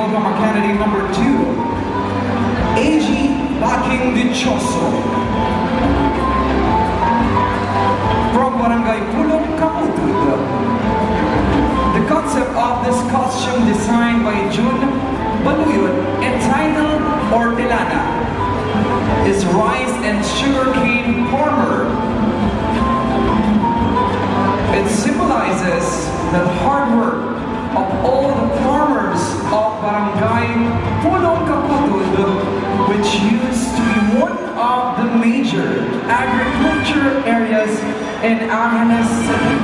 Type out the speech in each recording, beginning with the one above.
welcome our candidate number 2, AG Baking Dichoso. From Barangay Pulong, Kamutud. The concept of this costume designed by Jun Baluyot entitled Hortelana is rice and sugarcane farmer. It symbolizes the hard work of all the farmers of Barangay Pulong Kamutud, which used to be one of the major agriculture areas in Angeles City.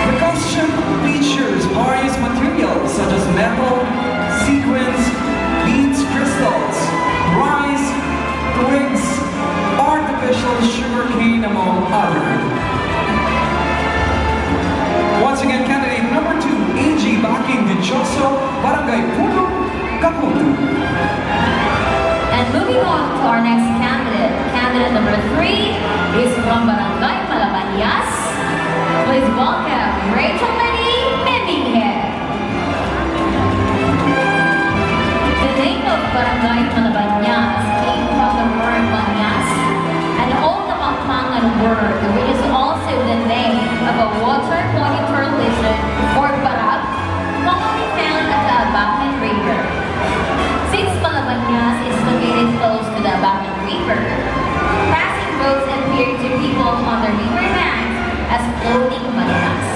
The costume features various materials such as metal, sequins, beads, crystals, rice, twigs, artificial sugarcane, among others. Once again, candidate number 2, AG Baking Dichoso, Barangay Pulong, Kamutud. And moving on to our next candidate. Candidate number 3 is from Barangay Malabanyas. Please welcome Rachel Minnie. The name of Barangay Malabanyas came from the word Banyas, an old Pampanga word which is also the name of a water monitor lizard or barab commonly found at the Abacan River. Since Malabanyas is located close to the Abacan River, passing boats appear to people on the river banks as floating banyas.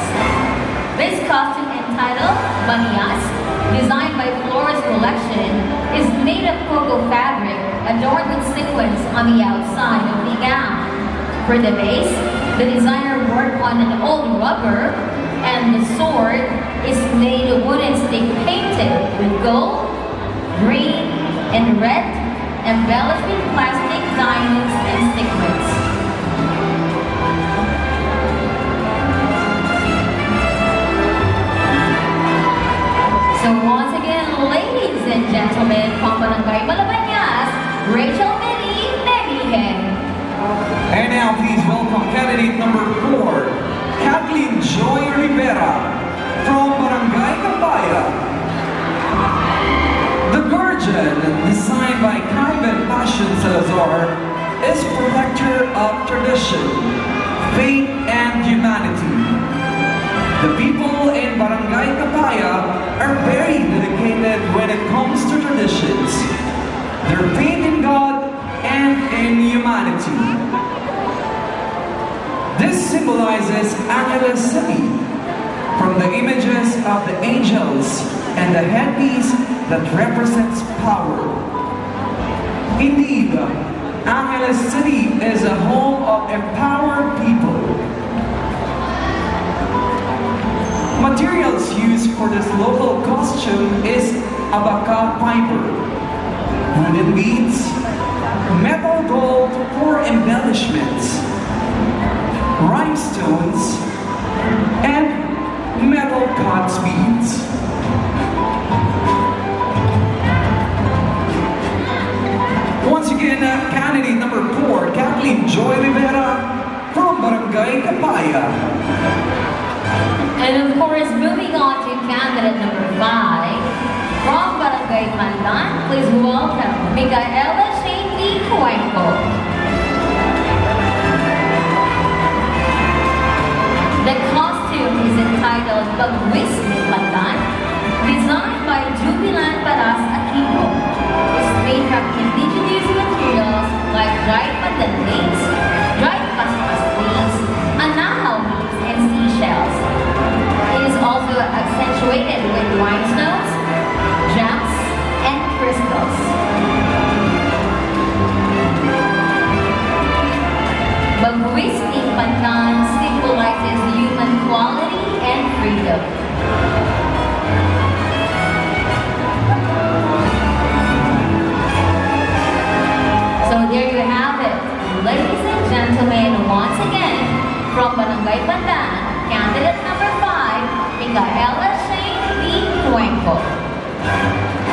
This costume entitled Banyas, designed by Flores Collection, is made of cocoa fabric adorned with sequins on the outside of the gown. For the base, the designer worked on an old rubber, and the sword is made of wooden stick painted with gold, green, and red, embellished with plastic diamonds and sequins. So once again, ladies and gentlemen, from Barangay Malabanyas, Rachel Minnie. And now please welcome candidate number 4, Kathleen Joy Rivera, from Barangay Kapaya. The Guardian, designed by Kaiben Passion Salazar, is protector of tradition, faith, and humanity. The people in Barangay Kapaya are very dedicated when it comes to traditions, their faith in God and in humanity. This symbolizes Angeles City, from the images of the angels and the headpiece that represents power. Indeed, Angeles City is a home of empowered people. Materials used for this local costume is abaca fiber, wooden beads, metal gold for embellishments, rhinestones, and metal cut beads. Once again, candidate number 4, Kathleen Joy Rivera, from Barangay Kapaya. And of course, moving on to candidate number 5, from Barangay Pandan, please welcome Micaela Shady Cuenco. The costume is entitled Bagwis ni Pandan, designed by Jubilant Paras Aquino. It's made from indigenous materials like dried pandan leaves, dried paspas leaves, anahaw leaves, and seashells. It is also accentuated with rhinestones, gems, and crystals. Bagwis ni Pandan symbolizes human quality and freedom. So there you have it, ladies and gentlemen, once again, from Barangay Pandan, candidate number 5, Micaela Shady Cuenco.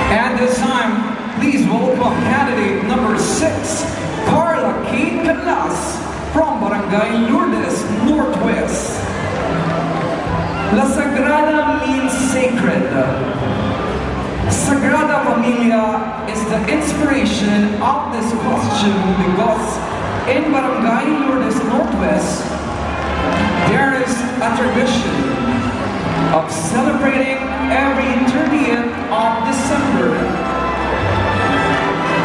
And this time, please welcome candidate number 6, Carla Kate Calas, from Barangay Lourdes Northwest. Sagrada means sacred. Sagrada Familia is the inspiration of this costume because in Barangay Lourdes Northwest, there is a tradition of celebrating every 30th of December,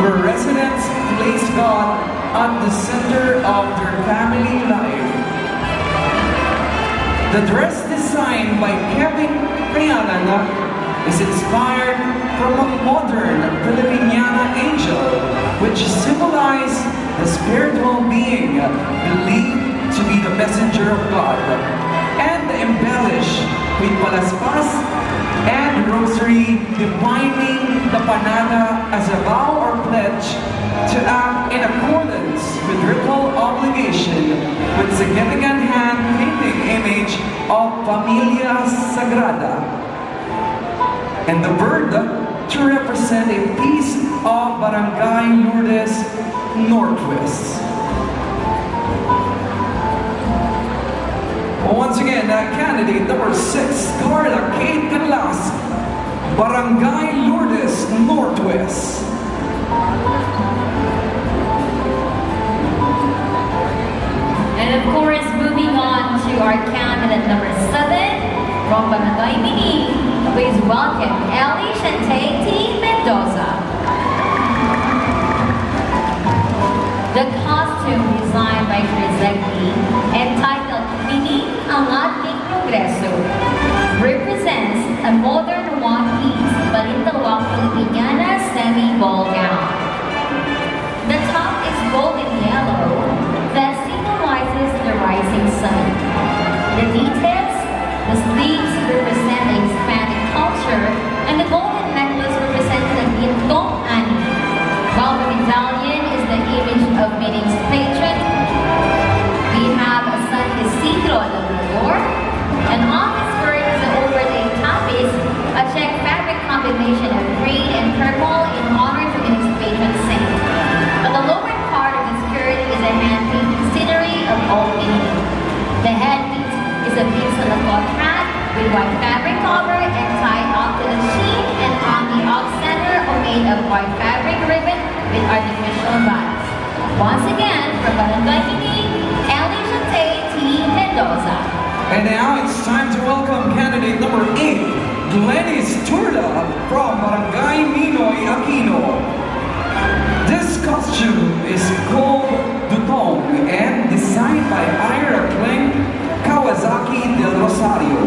where residents place God at the center of their family life. The dress designed by Kevin Priyanan is inspired from a modern Filipiniana angel, which symbolizes the spiritual being believed to be the messenger of God, and embellished with palaspas and rosary, defining the panada as a vow or pledge to act in accordance with ritual obligation with significant hand-painting image of Familia Sagrada, and the bird to represent a piece of Barangay Lourdes Northwest. Once again, candidate number 6, Carla Kate Canlas, Barangay Lourdes Northwest. And of course, moving on to our candidate number 7 from Barangay Ning, please welcome Ellie Shante T. Mendoza. The costume designed by Rizegli, entitled Mini Ang Ating Progreso, represents a modern one-piece Balintawak Filipiniana semi-ball gown. The top is golden yellow that symbolizes the rising sun. The details, the sleeves represent the Hispanic culture, and the golden necklace represents the Gintong Ani, while the medallion is the image of Mining's patron. We have a San Isidro Labrador, and on the skirt is an overlay tapis, a check fabric combination of green and purple in honor to Mining's patron saint. On the lower part of the skirt is a hand-painted scenery of Old Mining. The headpiece is a big salakot hat with white fabric cover and tied off to the sheen, and on the off center are made of white fabric ribbon with artificial buds. Once again, from Barangay Ning, Ellie Shante T. Mendoza. And now it's time to welcome candidate number 8, Glenys Turda from Barangay Ninoy Aquino. This costume is called Dutong and designed by Ira Kling Kawasaki del Rosario.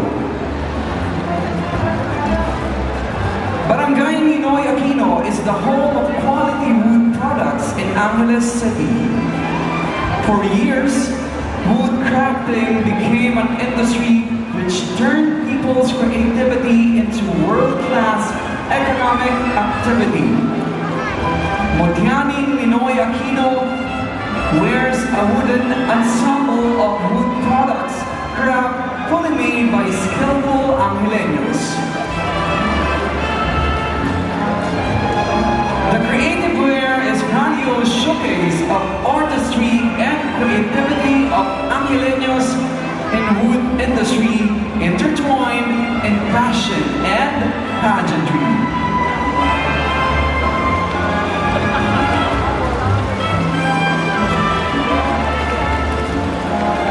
Barangay Ninoy Aquino is the home of quality wood products in Angeles City. For years, wood crafting became an industry which turned people's creativity into world-class economic activity. Mutya Ninoy Aquino wears a wooden ensemble of wood products craft fully made by skillful Angeleños. The creative wear is grandiose showcase of artistry and creativity of Angeleños in wood industry intertwined in fashion and pageantry.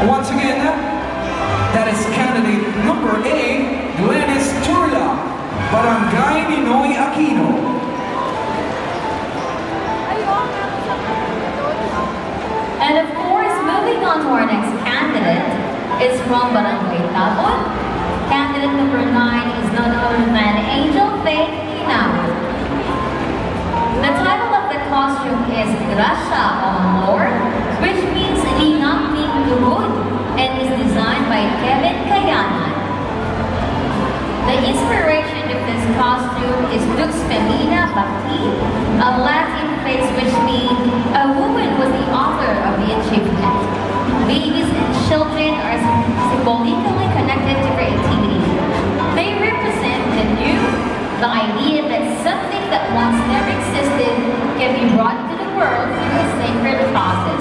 Once again, that is candidate number 8, Glenys Turla, Barangay Ninoy Aquino. And of course, moving on to our next candidate is from Barangay Tabon. Candidate number 9 is none other than Angel Faith Inaw. The title of the costume is Gracia on Lord, which means Linang Ning Lugod, and is designed by Kevin Kayanan. The inspiration of this costume is Dux Femina Bhakti, a Latin phrase which means a woman was the author of the achievement. Babies and children are symbolically connected to creativity. They represent the new, the idea that something that once never existed can be brought to the world through a sacred process.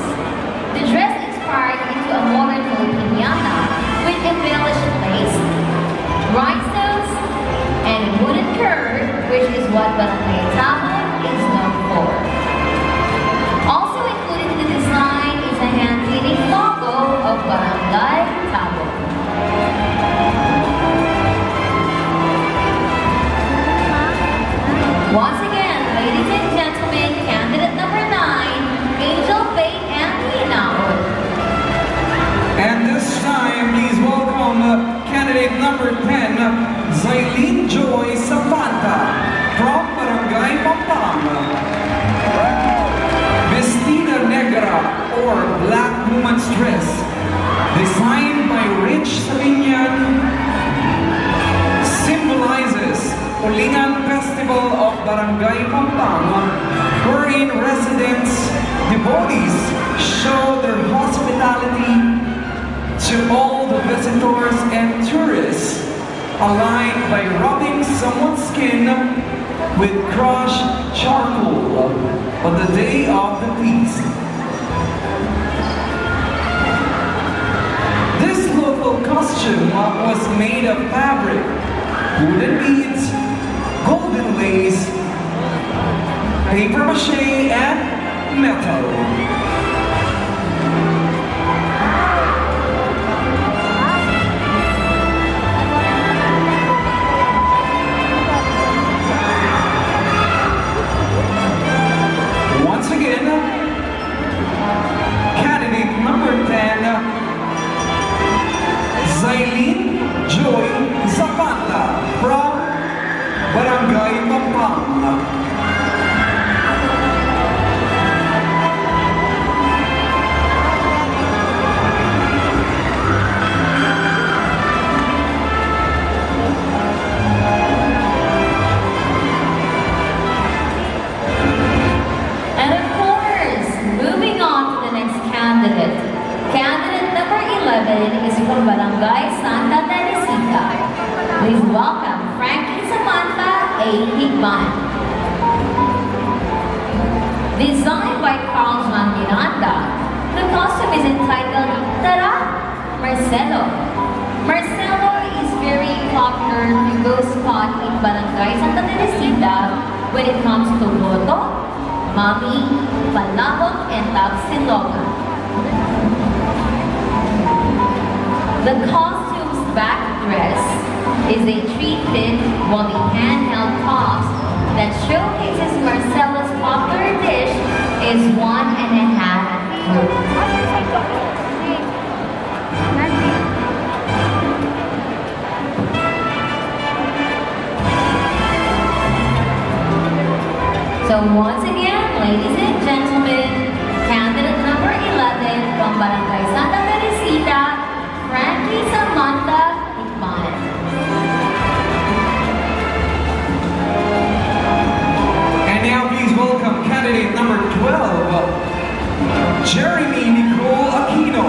dress, designed by Rich Savinian, symbolizes Ulingan Festival of Barangay Pampanga, wherein residents, devotees show their hospitality to all the visitors and tourists, alike by rubbing someone's skin with crushed charcoal on the day of the feast. This local costume was made of fabric, wooden beads, golden lace, paper mache, and metal. Once again, candidate number 10, Zailin Joy Zapata from Barangay Pampanga. And of course, moving on to the next candidate. Candidate number 11 is from Barangay Santa Teresita. Please welcome Frankie Samantha A. Higman. Designed by Carl John Miranda, the costume is entitled Tara Marcelo. Marcelo is very popular to go spot in Barangay Santa Teresita when it comes to Boto, Mami, Palabok, and Tapsiloga. The costume's back dress is a three-fit woolly handheld toss that showcases Marcelo's popular dish is 1.5 fruit. So once again, ladies and gentlemen, candidate number 11 from Barangay Santa Teresita, Frankie Samantha Higman. And now please welcome candidate number 12, Jeremy Nicole Aquino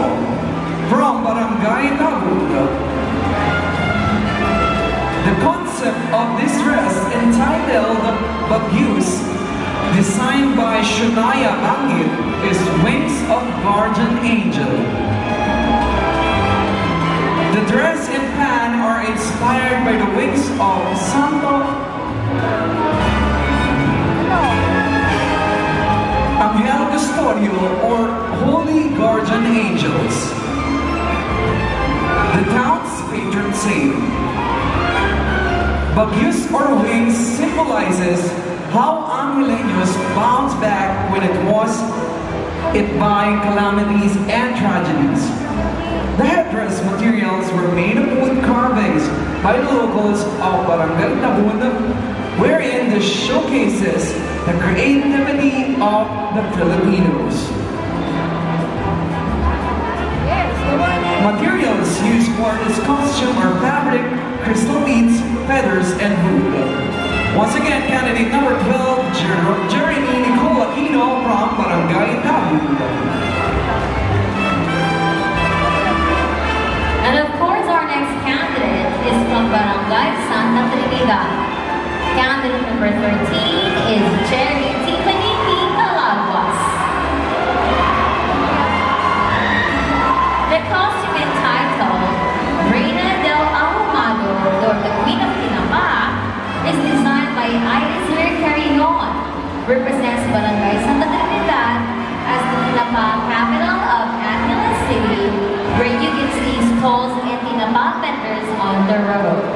from Barangay Nabud. The concept of this dress, entitled Bagyus, designed by Shunaya Angit, is Wings of Guardian Angel. The dress and pan are inspired by the wings of Santo Angel Custodio, or Holy Guardian Angels, the town's patron saint. Bagyus or wings symbolizes how Angeleños bounce back when it was hit by calamities and tragedies. The headdress materials were made of wood carvings by the locals of Barangay Nabud, wherein this showcases the creativity of the Filipinos. Materials used for this costume are fabric, crystal beads, feathers, and wood. Once again, candidate number 12, Jeremy Nicole Aquino from Barangay Nabud. And of course, our next candidate is from Barangay Santa Trinidad. Candidate number 13 is Cherry Tiffany P. Calaguas. The costume entitled Reina del Ahumado, or the Queen of Tinapa, is designed by Iris Carrion, represents Barangay Santa Trinidad as the Tinapa capital of Angeles City, where you can see stalls and Tinapa vendors on the road.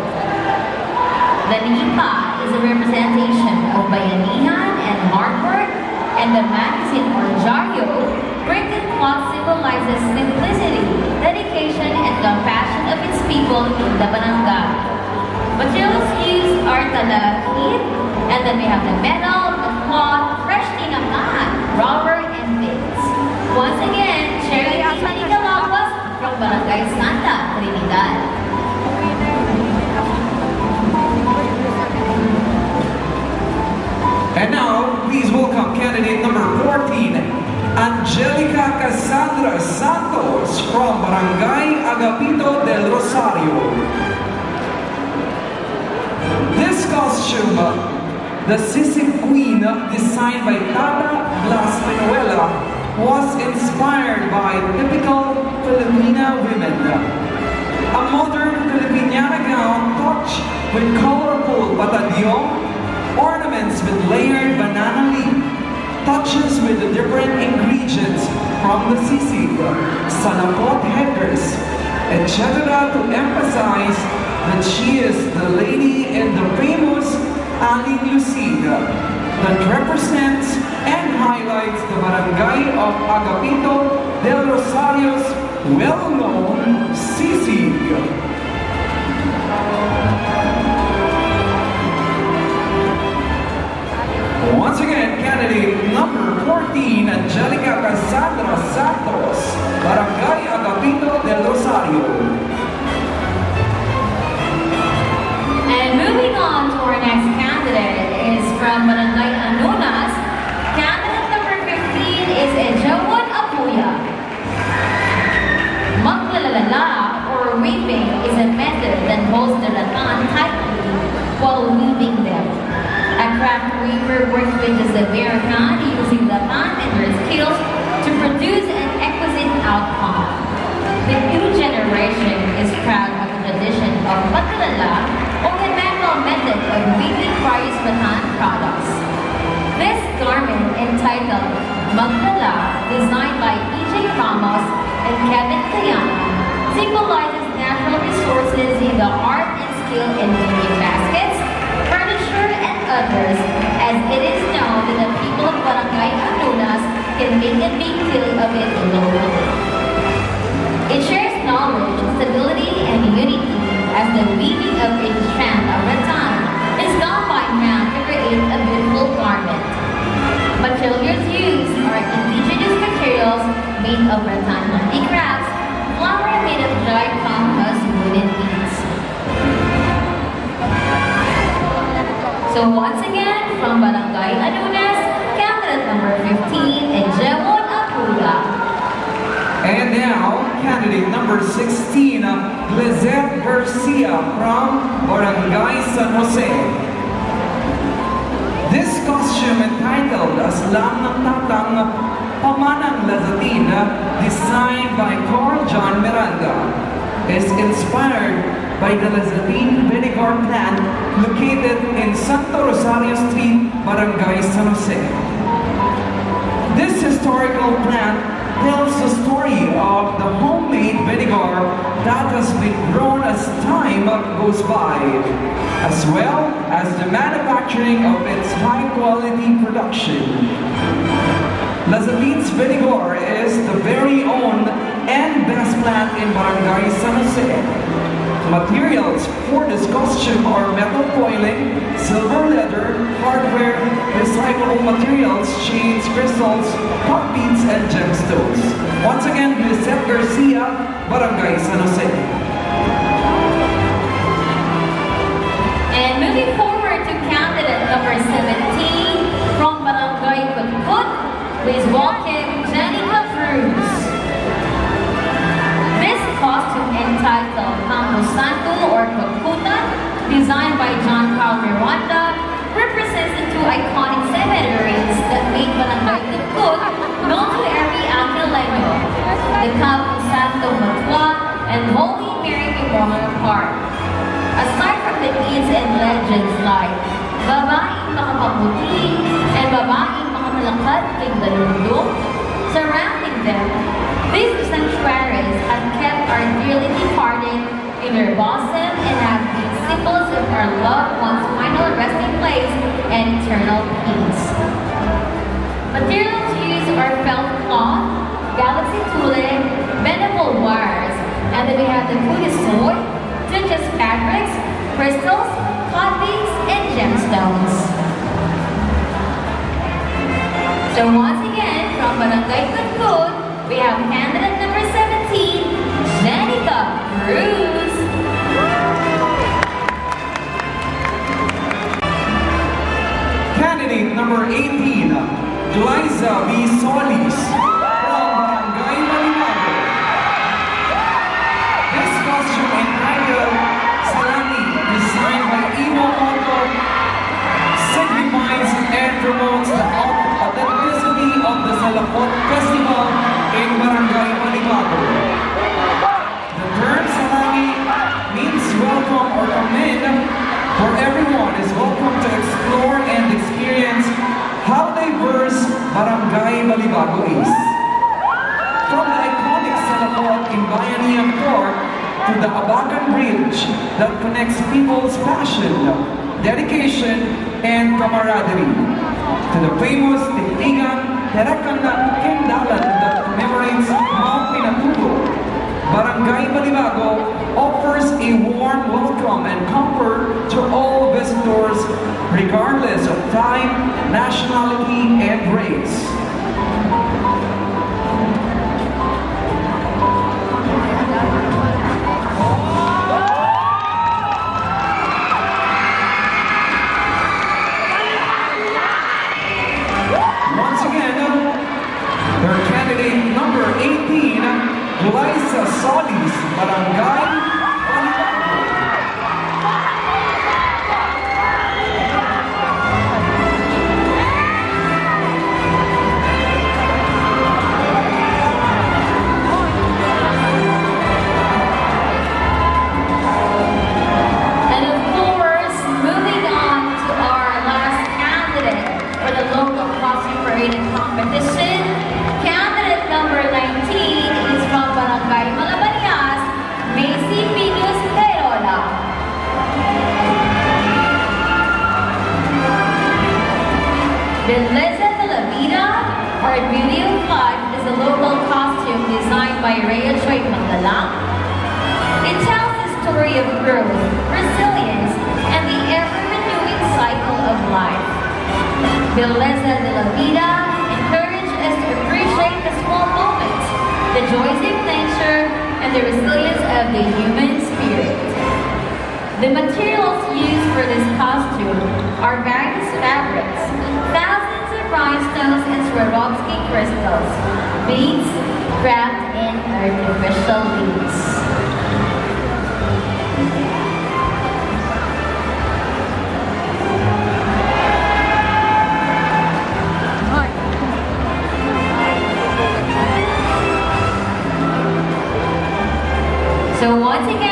The Nipa is a representation of Bayanihan and hard work, and the magazine or Jaryo, printed cloth symbolizes simplicity, dedication, and compassion of its people in the barangay. Materials used are talakit, and then we have the metal, the cloth, fresh tinapan, rubber, and bits. Once again, Cherry Tiffany Barangay Santa Trinidad. And now, please welcome candidate number 14, Angelica Cassandra Santos from Barangay Agapito del Rosario. This costume, the Sisig Queen, designed by Tata Blas Manuela, was inspired by typical Filipina women. A modern Filipiniana gown touched with colorful batadillo, ornaments with layered banana leaf, touches with the different ingredients from the sisig, salakot headers, etc. to emphasize that she is the lady in the famous Aling Lucid that represents and highlights the barangay of Agapito del Rosario's well-known sisig. Once again, candidate number 14, Angelica Cassandra Santos, Barangay Agapito del Rosario. And moving on to our next candidate is from Barangay Anunas. Candidate number 15 is Ejawon Apuya. Maglalala or weaving is a method that holds the rattan tightly while weaving them. A craft weaver works with the severe hand using the hand and her skills to produce an exquisite outcome. The new generation is proud of the tradition of maglalala, or the manual method of weaving various rattan products. This garment, entitled Magdala, designed by E.J. Ramos and Kevin Cayana, symbolizes natural resources in the art and skill in weaving baskets, furniture, and others, as it is known that the people of Barangay Anunas can make a big deal of it locally. It shares knowledge, stability, and unity, as the weaving of each strand of rattan is done by hand to create a beautiful garment. Materials used are indigenous materials made of rattan handicrafts, flour made of dried compass wooden beads. So once again, from Barangay Anunas, candidate number 15, Ejawon Apuya. And now, candidate number 16, Lizette Garcia from Barangay San Jose. This costume, entitled Aslam ng Tatang Pamanang Lazatin, designed by Carl John Miranda, is inspired by the Lazatin vinegar plant located in Santo Rosario Street, Barangay San Jose. This historical plant tells the story of the homemade vinegar that has been grown as time goes by, as well as the manufacturing of its high-quality production. Lazatin's vinegar is the very own and best plant in Barangay San Jose. Materials for this costume are metal foiling, silver leather, hardware, recyclable materials, chains, crystals, hot beads, and gemstones. Once again, Lizette Garcia, Barangay San Jose. And moving forward to candidate number 17 from Barangay Kutkut, please welcome Janica Cruz. This costume, entitled Campo Santo or Kutkutan, designed by John Carl Miranda, represents the two iconic cemeteries that made Barangay Kutkut known to every Angileño, the Campo Santo Mutya and Holy Mary Memorial Park. Aside from the myths and legends like babaeng makapaputi and babaeng makamalakad kay Dalundong surrounding them, these sanctuaries have kept our dearly departed in their bosom and have been symbols of our loved ones' final resting place and eternal peace. Materials used are felt cloth, galaxy tule, bendable wires, and then we have the Buddhist sword, such as fabrics, crystals, hot beads, and gemstones. So once again, from Barangay Kutkut, we have candidate number 17, Janica Balibago East. From the iconic Salapot in Bayanihan Port to the Abacan Bridge that connects people's passion, dedication, and camaraderie, to the famous Tindigan Terakan Kendalan that commemorates Mount Pinatubo, Barangay Balibago offers a warm welcome and comfort to all visitors regardless of time, nationality, and race. Once again, their candidate number 18, Liza Solis, Barangay Balibago. And of course, moving on to our last candidate for the local costume parading competition, candidate number 19 is from Barangay Malabanias, Macy Piños Terola. Belleza de la Vida, or Beauty of Life, is a local costume designed by Rhea Choi Magalang. It tells the story of growth, resilience, and the ever-renewing cycle of life. Belleza de la Vida encourages us to appreciate the small moments, the joys of nature, and the resilience of the human spirit. The materials used for this costume are various fabrics, thousands of rhinestones and Swarovski crystals, beads wrapped in artificial leaves. So once again,